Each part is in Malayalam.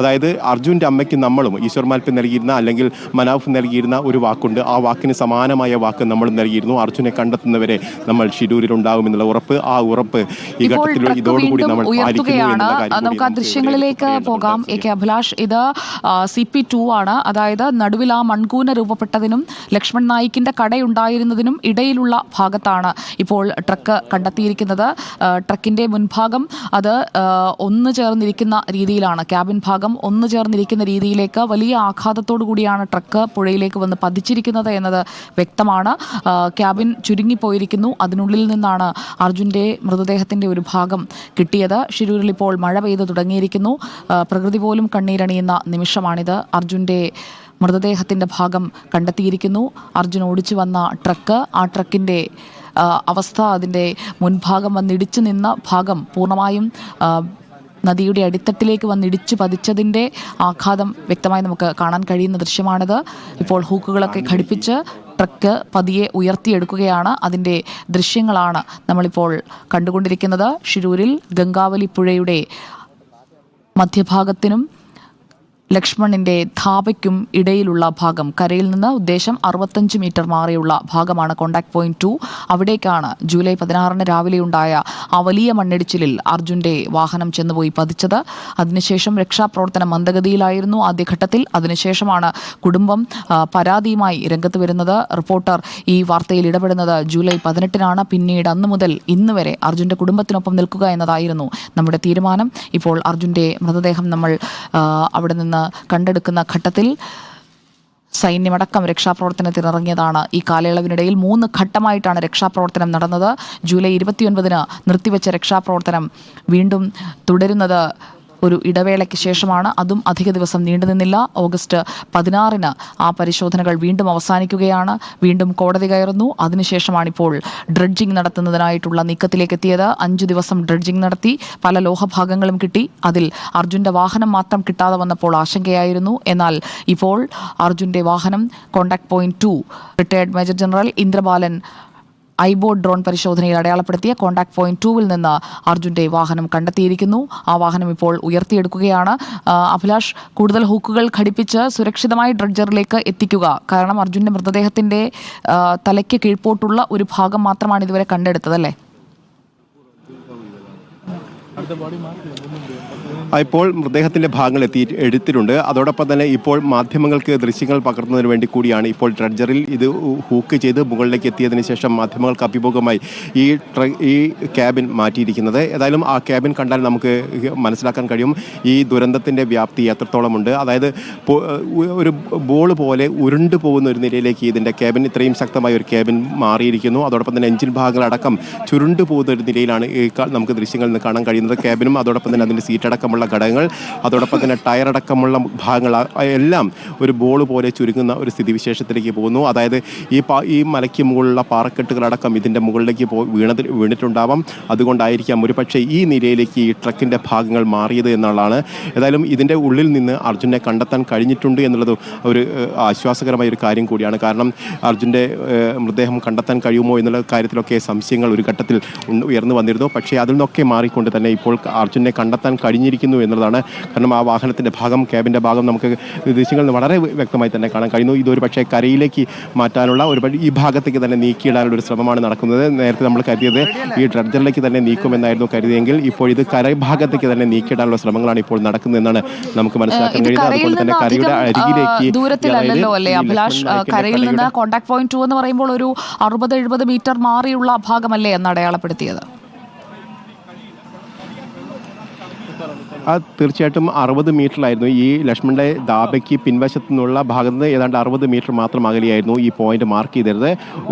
അതായത് അർജുൻ്റെ അമ്മയ്ക്ക് നമ്മളും ഈശ്വർമാൽപ്പ് നൽകിയിരുന്ന അല്ലെങ്കിൽ മനാഫ് നൽകിയിരുന്ന ഒരു വാക്കുണ്ട്. ആ വാക്കിന് സമാനമായ വാക്ക് നമ്മൾ നൽകിയിരുന്നു. അർജുനെ കണ്ടെത്തുന്നവരെ നമ്മൾ ഷിരൂരിൽ ഉണ്ടാകുമെന്നുള്ള ഉറപ്പ്. ആ ഉറപ്പ് ഈ ഘട്ടത്തിൽ ഇതോടുകൂടി നമ്മൾ ഉയർത്തുകയാണ്. നമുക്ക് ആ ദൃശ്യങ്ങളിലേക്ക് പോകാം. എ കെ അഭിലാഷ്, ഇത് CP2 ആണ്. അതായത് നടുവിൽ ആ മൺകൂന രൂപപ്പെട്ടതിനും ലക്ഷ്മൺ നായിക്കിന്റെ കടയുണ്ടായിരുന്നതിനും ഇടയിലുള്ള ഭാഗത്താണ് ഇപ്പോൾ ട്രക്ക് കണ്ടെത്തിയിരിക്കുന്നത്. ട്രക്കിന്റെ മുൻഭാഗം അത് ഒന്ന് ചേർന്നിരിക്കുന്ന രീതിയിലാണ്. ക്യാബിൻ ഭാഗം ഒന്ന് ചേർന്നിരിക്കുന്ന രീതിയിലേക്ക് വലിയ ആഘാതത്തോടു കൂടിയാണ് ട്രക്ക് പുഴയിലേക്ക് വന്ന് പതിച്ചിരിക്കുന്നത് എന്നത് വ്യക്തമാണ്. ക്യാബിൻ ചുരുങ്ങിപ്പോയിരിക്കുന്നു. അതിനുള്ളിൽ നിന്നാണ് അർജുൻ്റെ മൃതദേഹത്തിൻ്റെ ഒരു ഭാഗം കിട്ടിയത്. ഷിരൂരിൽ ഇപ്പോൾ മഴ പെയ്തു തുടങ്ങിയിരിക്കുന്നു. പ്രകൃതി പോലും കണ്ണീരണിയുന്ന നിമിഷമാണിത്. അർജുൻ്റെ മൃതദേഹത്തിൻ്റെ ഭാഗം കണ്ടെത്തിയിരിക്കുന്നു. അർജുൻ ഓടിച്ചു വന്ന ട്രക്ക്, ആ ട്രക്കിൻ്റെ അവസ്ഥ, അതിൻ്റെ മുൻഭാഗം വന്നിടിച്ചു നിന്ന ഭാഗം പൂർണ്ണമായും നദിയുടെ അടിത്തട്ടിലേക്ക് വന്നിടിച്ചു പതിച്ചതിൻ്റെ ആഘാതം വ്യക്തമായി നമുക്ക് കാണാൻ കഴിയുന്ന ദൃശ്യമാണിത്. ഇപ്പോൾ ഹൂക്കുകളൊക്കെ ഘടിപ്പിച്ച് ട്രക്ക് പതിയെ ഉയർത്തിയെടുക്കുകയാണ്. അതിൻ്റെ ദൃശ്യങ്ങളാണ് നമ്മളിപ്പോൾ കണ്ടുകൊണ്ടിരിക്കുന്നത്. ഷിരൂരിൽ ഗംഗാവലി പുഴയുടെ മധ്യഭാഗത്തിനും ലക്ഷ്മണിൻ്റെ ധാബയ്ക്കും ഇടയിലുള്ള ഭാഗം, കരയിൽ നിന്ന് ഉദ്ദേശം 65 മീറ്റർ മാറിയുള്ള ഭാഗമാണ് കോണ്ടാക്ട് പോയിന്റ് 2. അവിടേക്കാണ് ജൂലൈ 16 രാവിലെയുണ്ടായ ആ വലിയ മണ്ണിടിച്ചിലിൽ അർജുൻ്റെ വാഹനം ചെന്നുപോയി പതിച്ചത്. അതിനുശേഷം രക്ഷാപ്രവർത്തനം മന്ദഗതിയിലായിരുന്നു ആദ്യഘട്ടത്തിൽ. അതിനുശേഷമാണ് കുടുംബം പരാതിയുമായി രംഗത്ത് വരുന്നത്. റിപ്പോർട്ടർ ഈ വാർത്തയിൽ ഇടപെടുന്നത് ജൂലൈ 18-നാണ്. പിന്നീട് അന്നു മുതൽ ഇന്ന് വരെ അർജുൻ്റെ കുടുംബത്തിനൊപ്പം നിൽക്കുക എന്നതായിരുന്നു നമ്മുടെ തീരുമാനം. ഇപ്പോൾ അർജുൻ്റെ മൃതദേഹം നമ്മൾ അവിടെ നിന്ന് കണ്ടെടുക്കുന്ന ഘട്ടത്തിൽ സൈന്യമടക്കം രക്ഷാപ്രവർത്തനത്തിനിറങ്ങിയതാണ്. ഈ കാലയളവിനിടയിൽ 3 ഘട്ടമായിട്ടാണ് രക്ഷാപ്രവർത്തനം നടന്നത്. ജൂലൈ 29-ന് നിർത്തിവെച്ച രക്ഷാപ്രവർത്തനം വീണ്ടും തുടരുന്നത് ഒരു ഇടവേളയ്ക്ക് ശേഷമാണ്. അതും അധിക ദിവസം നീണ്ടുനിന്നില്ല. ഓഗസ്റ്റ് 16-ന് ആ പരിശോധനകൾ വീണ്ടും അവസാനിക്കുകയാണ്. വീണ്ടും കോടതി കയറുന്നു. അതിനുശേഷമാണിപ്പോൾ ഡ്രഡ്ജിംഗ് നടത്തുന്നതിനായിട്ടുള്ള നീക്കത്തിലേക്ക് എത്തിയത്. 5 ദിവസം ഡ്രഡ്ജിംഗ് നടത്തി. പല ലോഹഭാഗങ്ങളും കിട്ടി. അതിൽ അർജുൻ്റെ വാഹനം മാത്രം കിട്ടാതെ വന്നപ്പോൾ ആശങ്കയായിരുന്നു. എന്നാൽ ഇപ്പോൾ അർജുൻ്റെ വാഹനം contact point 2 retired major general Indrabalan IBOD drone പരിശോധനയിൽ അടയാളപ്പെടുത്തിയ കോണ്ടാക്ട് പോയിന്റ് 2-വിൽ നിന്ന് അർജുൻ്റെ വാഹനം കണ്ടെത്തിയിരിക്കുന്നു. ആ വാഹനം ഇപ്പോൾ ഉയർത്തിയെടുക്കുകയാണ്. അഭിലാഷ്, കൂടുതൽ ഹൂക്കുകൾ ഘടിപ്പിച്ച് സുരക്ഷിതമായി ഡ്രഡ്ജറിലേക്ക് എത്തിക്കുക. കാരണം അർജുൻ്റെ മൃതദേഹത്തിൻ്റെ തലയ്ക്ക് കീഴ്പോട്ടുള്ള ഒരു ഭാഗം മാത്രമാണ് ഇതുവരെ കണ്ടെടുത്തത്, അല്ലേ? ഇപ്പോൾ മൃതദേഹത്തിൻ്റെ ഭാഗങ്ങൾ എടുത്തിട്ടുണ്ട്. അതോടൊപ്പം തന്നെ ഇപ്പോൾ മാധ്യമങ്ങൾക്ക് ദൃശ്യങ്ങൾ പകർത്തുന്നതിന് വേണ്ടി കൂടിയാണ് ഇപ്പോൾ ഡ്രഡ്ജറിൽ ഇത് ഹൂക്ക് ചെയ്ത് മുകളിലേക്ക് എത്തിയതിനു ശേഷം മാധ്യമങ്ങൾക്ക് അഭിമുഖമായി ഈ ക്യാബിൻ മാറ്റിയിരിക്കുന്നത്. ഏതായാലും ആ ക്യാബിൻ കണ്ടാൽ നമുക്ക് മനസ്സിലാക്കാൻ കഴിയും ഈ ദുരന്തത്തിൻ്റെ വ്യാപ്തി എത്രത്തോളമുണ്ട്. അതായത് ഒരു ബോൾ പോലെ ഉരുണ്ടു പോകുന്ന ഒരു നിലയിലേക്ക് ഇതിൻ്റെ ക്യാബിൻ, ഇത്രയും ശക്തമായ ഒരു ക്യാബിൻ മാറിയിരിക്കുന്നു. അതോടൊപ്പം തന്നെ എഞ്ചിൻ ഭാഗങ്ങളടക്കം ചുരുണ്ടു പോകുന്ന ഒരു നിലയിലാണ് നമുക്ക് ദൃശ്യങ്ങളിൽ നിന്ന് കാണാൻ കഴിയുന്നത്. ക്യാബിനും അതോടൊപ്പം തന്നെ അതിൻ്റെ സീറ്റടക്കമുള്ള ഘടകങ്ങൾ, അതോടൊപ്പം തന്നെ ടയറടക്കമുള്ള ഭാഗങ്ങൾ എല്ലാം ഒരു ബോൾ പോലെ ചുരുങ്ങുന്ന ഒരു സ്ഥിതിവിശേഷത്തിലേക്ക് പോകുന്നു. അതായത് ഈ മലയ്ക്ക് മുകളിലുള്ള പാറക്കെട്ടുകളടക്കം ഇതിൻ്റെ മുകളിലേക്ക് വീണിട്ടുണ്ടാവാം. അതുകൊണ്ടായിരിക്കാം ഒരു പക്ഷേ ഈ നിലയിലേക്ക് ഈ ട്രക്കിൻ്റെ ഭാഗങ്ങൾ മാറിയത് എന്നുള്ളതാണ്. ഏതായാലും ഇതിൻ്റെ ഉള്ളിൽ നിന്ന് അർജുനെ കണ്ടെത്താൻ കഴിഞ്ഞിട്ടുണ്ട് എന്നുള്ളത് ഒരു ആശ്വാസകരമായ ഒരു കാര്യം കൂടിയാണ്. കാരണം അർജുൻ്റെ മൃതദേഹം കണ്ടെത്താൻ കഴിയുമോ എന്നുള്ള കാര്യത്തിലൊക്കെ സംശയങ്ങൾ ഒരു ഘട്ടത്തിൽ ഉയർന്നു വന്നിരുന്നു. പക്ഷേ അതിൽ നിന്നൊക്കെ മാറിക്കൊണ്ട് തന്നെ ഇപ്പോൾ അർജുനെ കണ്ടെത്താൻ കഴിഞ്ഞിരിക്കുന്നു എന്നുള്ളതാണ്. കാരണം ആ വാഹനത്തിൻ്റെ ഭാഗം, ക്യാബിൻ്റെ ഭാഗം നമുക്ക് ദൃശ്യങ്ങളിൽ വളരെ വ്യക്തമായി തന്നെ കാണാൻ കഴിയുന്നു. ഇതൊരു പക്ഷേ കരയിലേക്ക് മാറ്റാനുള്ള ഈ ഭാഗത്തേക്ക് തന്നെ നീക്കിയിടാനുള്ള ഒരു ശ്രമമാണ് നടക്കുന്നത്. നേരത്തെ നമ്മൾ കരുതിയത് ഈ ഡ്രഡ്ജറിലേക്ക് തന്നെ നീക്കുമെന്നായിരുന്നു കരുതിയെങ്കിൽ ഇപ്പോൾ ഇത് കരഭാഗത്തേക്ക് തന്നെ നീക്കിയിടാനുള്ള ശ്രമങ്ങളാണ് ഇപ്പോൾ നടക്കുന്നതെന്നാണ് നമുക്ക് മനസ്സിലാക്കാൻ കഴിയുന്നത്. അതുകൊണ്ട് തന്നെ കരയുടെ അരികിലേക്ക് ദൂരത്തിലല്ലോ അല്ലേ അഭിലാഷ്? കരയിൽ നിന്ന് കോണ്ടാക്ട് പോയിന്റ് 2 എന്ന് പറയുമ്പോൾ ഒരു 60-70 മീറ്റർ മാറിയുള്ള ഭാഗമല്ലേ എന്ന് അടയാളപ്പെടുത്തിയത്? തീർച്ചയായിട്ടും 60 മീറ്ററിലായിരുന്നു. ഈ ലക്ഷ്മണന്റെ ധാബയ്ക്ക് പിൻവശത്തു നിന്നുള്ള ഭാഗത്ത് നിന്ന് ഏതാണ്ട് 60 മീറ്റർ മാത്രം അകലെയായിരുന്നു ഈ പോയിന്റ് മാർക്ക് ചെയ്തിരുന്നത്.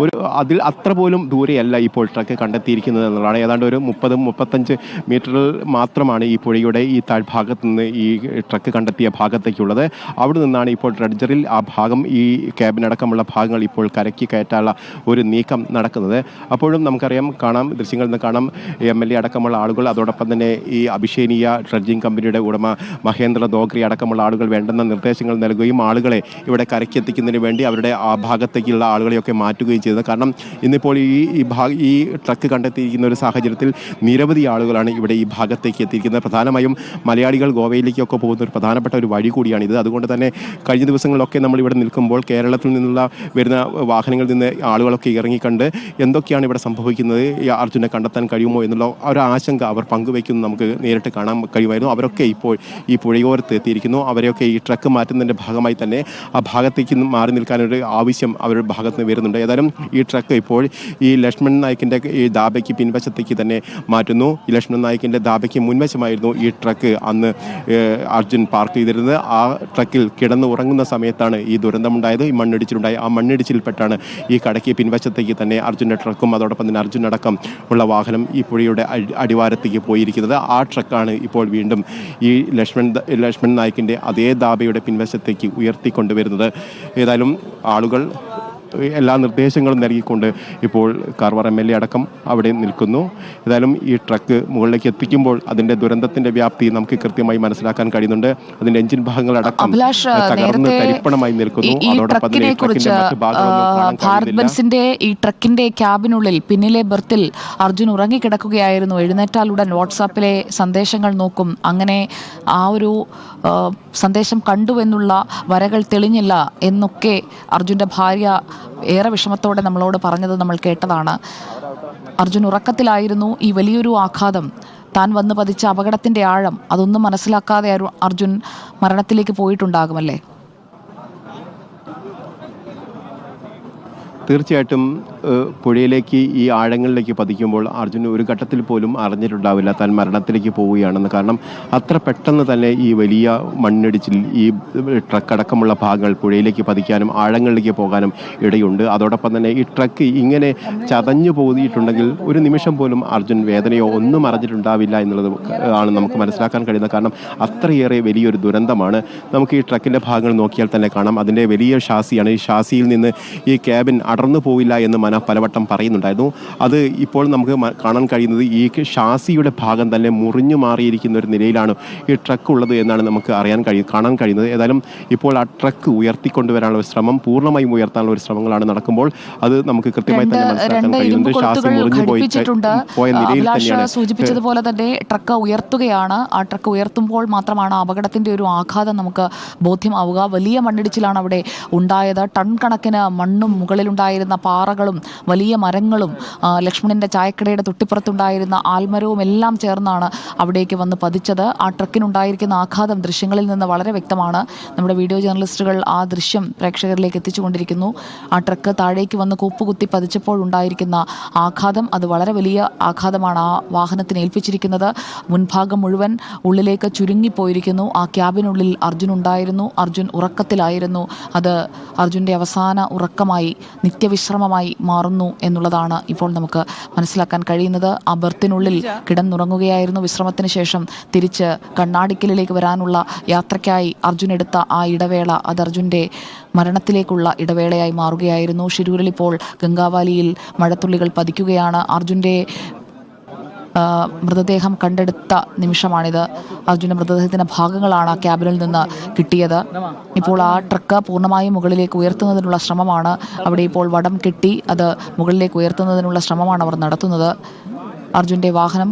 അതിൽ അത്ര പോലും ദൂരെയല്ല ഇപ്പോൾ ട്രക്ക് കണ്ടെത്തിയിരിക്കുന്നത് എന്നുള്ളതാണ്. ഏതാണ്ട് ഒരു 30-35 മീറ്ററിൽ മാത്രമാണ് ഈ പുഴയുടെ ഈ താഴ്ഭാഗത്ത് നിന്ന് ഈ ട്രക്ക് കണ്ടെത്തിയ ഭാഗത്തേക്കുള്ളത്. അവിടെ നിന്നാണ് ഇപ്പോൾ ഡ്രഡ്ജറിൽ ആ ഭാഗം, ഈ ക്യാബിനടക്കമുള്ള ഭാഗങ്ങൾ ഇപ്പോൾ കരയ്ക്ക് കയറ്റാനുള്ള ഒരു നീക്കം നടക്കുന്നത്. അപ്പോഴും നമുക്കറിയാം, ദൃശ്യങ്ങളിൽ നിന്ന് കാണാം, MLA അടക്കമുള്ള ആളുകൾ, അതോടൊപ്പം തന്നെ ഈ അഭിഷേനീയ ഡ്രഡ്ജിംഗ് കമ്പനിയുടെ ഉടമ മഹേന്ദ്ര ദോഗ്രി അടക്കമുള്ള ആളുകൾ വേണ്ടുന്ന നിർദ്ദേശങ്ങൾ നൽകുകയും ആളുകളെ ഇവിടെ കരയ്ക്കെത്തിക്കുന്നതിന് വേണ്ടി അവരുടെ ആ ഭാഗത്തേക്കുള്ള ആളുകളെയൊക്കെ മാറ്റുകയും ചെയ്തത്. കാരണം ഇന്നിപ്പോൾ ഈ ട്രക്ക് കണ്ടെത്തിയിരിക്കുന്ന ഒരു സാഹചര്യത്തിൽ നിരവധി ആളുകളാണ് ഇവിടെ ഈ ഭാഗത്തേക്ക് എത്തിയിരിക്കുന്നത്. പ്രധാനമായും മലയാളികൾ ഗോവയിലേക്കൊക്കെ പോകുന്ന ഒരു പ്രധാനപ്പെട്ട ഒരു വഴി കൂടിയാണിത്. അതുകൊണ്ട് തന്നെ കഴിഞ്ഞ ദിവസങ്ങളിലൊക്കെ നമ്മൾ ഇവിടെ നിൽക്കുമ്പോൾ കേരളത്തിൽ നിന്നുള്ള വരുന്ന വാഹനങ്ങളിൽ നിന്ന് ആളുകളൊക്കെ ഇറങ്ങിക്കണ്ട് എന്തൊക്കെയാണ് ഇവിടെ സംഭവിക്കുന്നത്, ഈ അർജുനെ കണ്ടെത്താൻ കഴിയുമോ എന്നുള്ള ഒരു ആശങ്ക അവർ പങ്കുവയ്ക്കുന്നു നമുക്ക് നേരിട്ട് കാണാൻ കഴിയുമായിരുന്നു. അവരൊക്കെ ഇപ്പോൾ ഈ പുഴയോരത്ത് എത്തിയിരിക്കുന്നു. അവരെയൊക്കെ ഈ ട്രക്ക് മാറ്റുന്നതിൻ്റെ ഭാഗമായി തന്നെ ആ ഭാഗത്തേക്ക് മാറി നിൽക്കാനൊരു ആവശ്യം അവരുടെ ഭാഗത്ത് നിന്ന് വരുന്നുണ്ട്. ഏതായാലും ഈ ട്രക്ക് ഇപ്പോൾ ഈ ലക്ഷ്മൺ നായിക്കിൻ്റെ ഈ ദാബയ്ക്ക് പിൻവശത്തേക്ക് തന്നെ മാറ്റുന്നു. ഈ ലക്ഷ്മൺ നായിക്കിൻ്റെ ദാബയ്ക്ക് മുൻവശമായിരുന്നു ഈ ട്രക്ക് അന്ന് അർജുൻ പാർക്ക് ചെയ്തിരുന്നത്. ആ ട്രക്കിൽ കിടന്ന് ഉറങ്ങുന്ന സമയത്താണ് ഈ ദുരന്തമുണ്ടായത്, ഈ മണ്ണിടിച്ചിലുണ്ടായി. ആ മണ്ണിടിച്ചിൽപ്പെട്ടാണ് ഈ കടയ്ക്ക് പിൻവശത്തേക്ക് തന്നെ അർജുൻ്റെ ട്രക്കും അതോടൊപ്പം തന്നെ അർജുൻ അടക്കം ഉള്ള വാഹനം ഈ പുഴയുടെ അടിവാരത്തേക്ക് പോയിരിക്കുന്നത്. ആ ട്രക്കാണ് ഇപ്പോൾ വീണ്ടും ഈ ലക്ഷ്മൺ നായിക്കിൻ്റെ അതേ ദാബയുടെ പിൻവശത്തേക്ക് ഉയർത്തിക്കൊണ്ടുവരുന്നത്. ഏതായാലും ആളുകൾ എല്ലാ നിർദ്ദേശങ്ങളും നൽകിക്കൊണ്ട് ഇപ്പോൾ കാർവാർ MLA അടക്കം അവിടെ നിൽക്കുന്നു. ഏതായാലും ഈ ട്രക്ക് മുകളിലേക്ക് എത്തിക്കുമ്പോൾ അതിൻ്റെ ദുരന്തത്തിൻ്റെ വ്യാപ്തി നമുക്ക് കൃത്യമായി മനസ്സിലാക്കാൻ കഴിയുന്നുണ്ട്. അതിൻ്റെ എഞ്ചിൻ ഭാഗങ്ങളടക്കം തകർന്ന് തരിപ്പണമായി നിൽക്കുന്നു. അതോടൊപ്പം തന്നെ ഭാരത് ബെൻസിന്റെ ഈ ട്രക്കിന്റെ ക്യാബിനുള്ളിൽ പിന്നിലെ ബർത്തിൽ അർജുൻ ഉറങ്ങിക്കിടക്കുകയായിരുന്നു. എഴുന്നേറ്റാലുടൻ വാട്സാപ്പിലെ സന്ദേശങ്ങൾ നോക്കും. അങ്ങനെ ആ ഒരു സന്ദേശം കണ്ടുവെന്നുള്ള വരകൾ തെളിഞ്ഞില്ല എന്നൊക്കെ അർജുൻ്റെ ഭാര്യ ഏറെ വിഷമത്തോടെ നമ്മളോട് പറഞ്ഞത് നമ്മൾ കേട്ടതാണ്. അർജുൻ ഉറക്കത്തിലായിരുന്നു. ഈ വലിയൊരു ആഘാതം, താൻ വന്ന് പതിച്ച അപകടത്തിൻ്റെ ആഴം അതൊന്നും മനസ്സിലാക്കാതെ അർജുൻ മരണത്തിലേക്ക് പോയിട്ടുണ്ടാകുമല്ലേ? തീർച്ചയായിട്ടും പുഴയിലേക്ക് ഈ ആഴങ്ങളിലേക്ക് പതിക്കുമ്പോൾ അർജുന് ഒരു ഘട്ടത്തിൽ പോലും അറിഞ്ഞിട്ടുണ്ടാവില്ല താൻ മരണത്തിലേക്ക് പോവുകയാണെന്ന്. കാരണം അത്ര പെട്ടെന്ന് തന്നെ ഈ വലിയ മണ്ണിടിച്ചിൽ ഈ ട്രക്ക് അടക്കമുള്ള ഭാഗങ്ങൾ പുഴയിലേക്ക് പതിക്കാനും ആഴങ്ങളിലേക്ക് പോകാനും ഇടയുണ്ട്. അതോടൊപ്പം തന്നെ ഈ ട്രക്ക് ഇങ്ങനെ ചതഞ്ഞു പോയിട്ടുണ്ടെങ്കിൽ ഒരു നിമിഷം പോലും അർജുൻ വേദനയോ ഒന്നും അറിഞ്ഞിട്ടുണ്ടാവില്ല എന്നുള്ളത് ആണ് നമുക്ക് മനസ്സിലാക്കാൻ കഴിയുന്നത്. കാരണം അത്രയേറെ വലിയൊരു ദുരന്തമാണ്. നമുക്ക് ഈ ട്രക്കിൻ്റെ ഭാഗങ്ങൾ നോക്കിയാൽ തന്നെ കാണാം, അതിൻ്റെ വലിയ ഷാസിയാണ്. ഈ ഷാസിയിൽ നിന്ന് ഈ ക്യാബിൻ അടർന്നു പോവില്ല എന്ന് പലവട്ടം പറയുന്നുണ്ടായിരുന്നു. അത് ഇപ്പോൾ നമുക്ക് കാണാൻ കഴിയുന്നത് ഈ ഷാസിയുടെ ഭാഗം തന്നെ മുറിഞ്ഞു മാറിയിരിക്കുന്ന ഒരു നിലയിലാണ് ഈ ട്രക്ക് ഉള്ളത് എന്നാണ് നമുക്ക് കാണാൻ കഴിയുന്നത്. ഏതായാലും ഇപ്പോൾ ആ ട്രക്ക് ഉയർത്തിക്കൊണ്ടുവരാനുള്ള ഒരു ശ്രമം, പൂർണ്ണമായും ഉയർത്താനുള്ള ഒരു ശ്രമങ്ങളാണ് നടക്കുമ്പോൾ അത് നമുക്ക് കൃത്യമായി തന്നെ മനസ്സിലാക്കാൻ കഴിയുന്നുണ്ട്. ഷാസി മുറിഞ്ഞു പോയ നിലയിൽ തന്നെയാണ് സൂചിപ്പിച്ചതുപോലെ തന്നെ ട്രക്ക് ഉയർത്തുകയാണ്. ആ ട്രക്ക് ഉയർത്തുമ്പോൾ മാത്രമാണ് അപകടത്തിന്റെ ഒരു ആഘാതം നമുക്ക് ബോധ്യമാവുക. വലിയ മണ്ണിടിച്ചിലാണ് അവിടെ ഉണ്ടായത്. ടൺ കണക്കിന് മണ്ണും മുകളിലുണ്ടായിരുന്ന പാറകളും വലിയ മരങ്ങളും ലക്ഷ്മണന്റെ ചായക്കടയുടെ തൊട്ടിപ്പുറത്തുണ്ടായിരുന്ന ആൽമരവും എല്ലാം ചേർന്നാണ് അവിടേക്ക് വന്ന് പതിച്ചത്. ആ ട്രക്കിനുണ്ടായിരിക്കുന്ന ആഘാതം ദൃശ്യങ്ങളിൽ നിന്ന് വളരെ വ്യക്തമാണ്. നമ്മുടെ വീഡിയോ ജേർണലിസ്റ്റുകൾ ആ ദൃശ്യം പ്രേക്ഷകരിലേക്ക് എത്തിച്ചുകൊണ്ടിരിക്കുന്നു. ആ ട്രക്ക് താഴേക്ക് വന്ന് കൂപ്പുകുത്തി പതിച്ചപ്പോൾ ഉണ്ടായിരിക്കുന്ന ആഘാതം അത് വളരെ വലിയ ആഘാതമാണ് ആ വാഹനത്തിന് ഏൽപ്പിച്ചിരിക്കുന്നത്. മുൻഭാഗം മുഴുവൻ ഉള്ളിലേക്ക് ചുരുങ്ങിപ്പോയിരിക്കുന്നു. ആ ക്യാബിനുള്ളിൽ അർജുൻ ഉണ്ടായിരുന്നു. അർജുൻ ഉറക്കത്തിലായിരുന്നു. അത് അർജുൻ്റെ അവസാന ഉറക്കമായി നിത്യവിശ്രമമായി മാറുന്നു എന്നുള്ളതാണ് ഇപ്പോൾ നമുക്ക് മനസ്സിലാക്കാൻ കഴിയുന്നത്. ആ ബർത്തിനുള്ളിൽ കിടന്നുറങ്ങുകയായിരുന്നു. വിശ്രമത്തിന് ശേഷം തിരിച്ച് കണ്ണാടിക്കലിലേക്ക് വരാനുള്ള യാത്രയ്ക്കായി അർജുൻ എടുത്ത ആ ഇടവേള അത് അർജുൻ്റെ മരണത്തിലേക്കുള്ള ഇടവേളയായി മാറുകയായിരുന്നു. ഷിരൂരിൽ ഇപ്പോൾ ഗംഗാവാലിയിൽ മഴത്തുള്ളികൾ പതിക്കുകയാണ്. അർജുൻ്റെ മൃതദേഹം കണ്ടെടുത്ത നിമിഷമാണിത്. അർജുൻ്റെ മൃതദേഹത്തിൻ്റെ ഭാഗങ്ങളാണ് ആ ക്യാബിനിൽ നിന്ന് കിട്ടിയത്. ഇപ്പോൾ ആ ട്രക്ക് പൂർണ്ണമായും മുകളിലേക്ക് ഉയർത്തുന്നതിനുള്ള ശ്രമമാണ്. അവിടെ ഇപ്പോൾ വടം കെട്ടി അത് മുകളിലേക്ക് ഉയർത്തുന്നതിനുള്ള ശ്രമമാണ് അവർ നടത്തുന്നത്. അർജുൻ്റെ വാഹനം